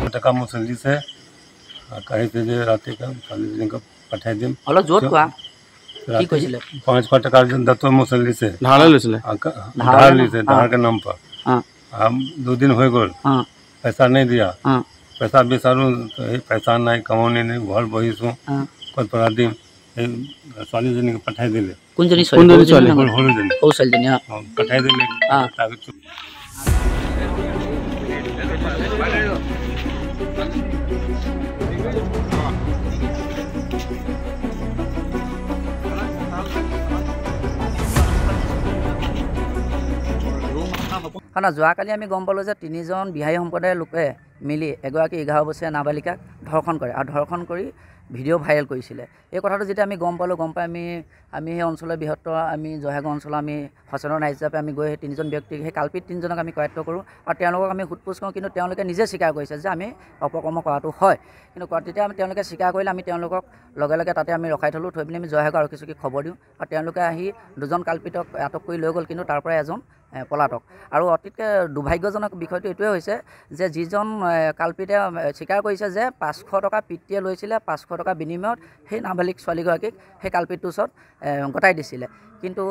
टका मुसल्ली से कहीं से जो रात का 40 दिन का पठाई दिन অলপ জোর কোৱা কি কৈছিলে 5 टका दत्तो मुसल्ली से ধাৰ লৈছিলে धार ली से धार के नाम पर हां हम 2 दिन हो गए हां पैसा नहीं दिया हां पैसा बेसारू पैसा नहीं कमाने नहीं घर बहिसु हां कोई परा दिन 40 दिन के पठाई दिले কোনজনী होलो दिन ও চলজনী हां पठाई दिले हां ताकि কাৰণ যোৱাকালি আমি গম পালোঁ যে 3জন বিহাৰী সম্প্ৰদায়ৰ লোকে মিলি এগৰাকী 11 বছৰীয়া নাবালিকাক ধৰ্ষণ কৰে আৰু ধৰ্ষণ কৰি ভিডিঅ' ভাইৰেল কৰিছিলে। এই কথাটো যেতিয়া আমি গম পালোঁ, গম পাই আমি সেই অঞ্চলৰ বৃহত্তৰ আমি জয়সাগৰ অঞ্চলৰ আমি সচেতন ৰাইজ হিচাপে আমি গৈ সেই 3জন ব্যক্তিক সেই কাল্পিত 3জনক আমি কৰায়ত্ব কৰোঁ আৰু তেওঁলোকক আমি সোধ পোছ কৰোঁ, কিন্তু তেওঁলোকে নিজে স্বীকাৰ কৰিছে যে আমি অপকৰ্ম কৰাটো হয়। কিন্তু তেতিয়া তেওঁলোকে স্বীকাৰ কৰিলে আমি তেওঁলোকক লগে লগে তাতে আমি ৰখাই থ'লোঁ, থৈ পিনি আমি জয়সাগৰ আৰক্ষী চকীক খবৰ দিওঁ আৰু তেওঁলোকে আহি 2জন কাল্পিতক আটক কৰি লৈ গ'ল, কিন্তু তাৰ পৰা এজন পলাতক। আৰু অতিকৈ দুৰ্ভাগ্যজনক বিষয়টো এইটোৱে হৈছে যে যিজন কাল্পিতে স্বীকাৰ কৰিছে যে 500 টকা পিতৃয়ে লৈছিলে, 500 টকা বিনিময়ত সেই নাবালিক ছোৱালীগৰাকীক সেই কাল্পিতটোৰ ওচৰত গতাই দিছিলে। কিন্তু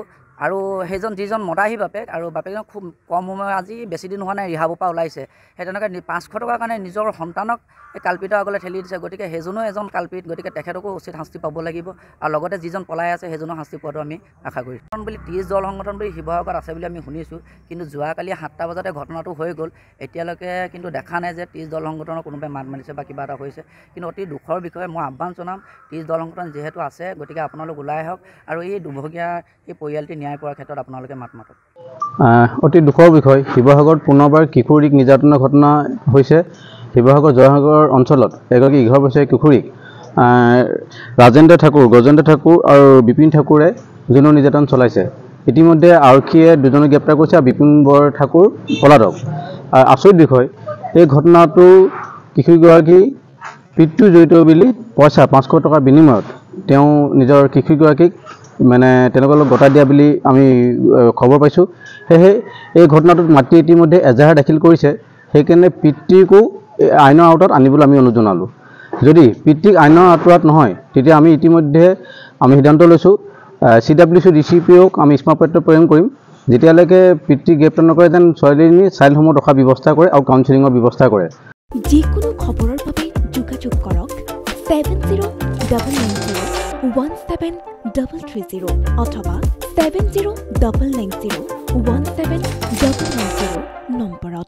আৰু সেইজন যিজন মদাহী বাপেক আৰু বাপেকজন খুব কম সময় আজি বেছি দিন হোৱা নাই ৰিহাবৰ পৰা ওলাইছে, সেই তেনেকৈ 500 টকাৰ কাৰণে নিজৰ সন্তানক এই কাল্পিতৰ আগলৈ ঠেলি দিছে। গতিকে সেইজনো এজন কাল্পিত, গতিকে তেখেতকো উচিত শাস্তি পাব লাগিব আৰু লগতে যিজন পলাই আছে সেইজনৰ শাস্তি পোৱাটো আমি আশা কৰিছোঁ। বুলি 30 দল সংগঠন বুলি শিৱসাগৰত আছে বুলি আমি শুনিছোঁ, কিন্তু যোৱাকালি 7টা বজাতে ঘটনাটো হৈ গ'ল। এতিয়ালৈকে কিন্তু দেখা নাই যে 30 দল সংগঠনৰ কোনোবাই মাত মাতিছে বা কিবা এটা হৈছে। কিন্তু অতি দুখৰ বিষয়ে মই আহ্বান জনাম, 30 দল সংগঠন যিহেতু আছে, গতিকে আপোনালোক ওলাই আহক আৰু এই দুৰ্ভগীয়া এই পৰিয়ালটি ন্যায় পোৱাৰ ক্ষেত্ৰত আপোনালোকে মাত মাতক। অতি দুখৰ বিষয়, শিৱসাগৰত পুনৰবাৰ কিশোৰীক নিৰ্যাতনৰ ঘটনা হৈছে। শিৱসাগৰ জয়সাগৰ অঞ্চলত এগৰাকী 11 বছৰীয়া কিশোৰীক ৰাজেন্দ্ৰ ঠাকুৰ, গজেন্দ্ৰ ঠাকুৰ আৰু বিপিন ঠাকুৰে যৌন নিৰ্যাতন চলাইছে। ইতিমধ্যে আৰক্ষীয়ে 2জনক গ্ৰেপ্তাৰ কৰিছে আৰু বিপিন বৰ ঠাকুৰ পলাতক। আচৰিত বিষয়, এই ঘটনাটো কিশোৰীগৰাকী পিতৃ জড়িত বুলি পইচা 500 টকাৰ বিনিময়ত তেওঁ নিজৰ কিশোৰীগৰাকীক মানে তেওঁলোকৰ লগত গতাই দিয়া বুলি আমি খবৰ পাইছোঁ। সেয়েহে এই ঘটনাটোত মাতৃ ইতিমধ্যে এজাহাৰ দাখিল কৰিছে। সেইকাৰণে পিতৃকো আইনৰ আওতাত আনিবলৈ আমি অনুৰোধ জনালোঁ। যদি পিতৃক আইনৰ আঁতৰত নহয়, তেতিয়া আমি ইতিমধ্যে সিদ্ধান্ত লৈছোঁ CWC DCPOক আমি স্মাৰকপত্ৰ প্ৰেৰণ কৰিম, যেতিয়ালৈকে পিতৃক গ্ৰেপ্তাৰ নকৰে যেন ছোৱালীজনী চাইল্ড হোমত ৰখাৰ ব্যৱস্থা কৰে আৰু কাউন্সেলিঙৰ ব্যৱস্থা কৰে। যিকোনো খবৰৰ বাবে যোগাযোগ কৰক 7099017330 অথবা 7099017990 নম্বৰত।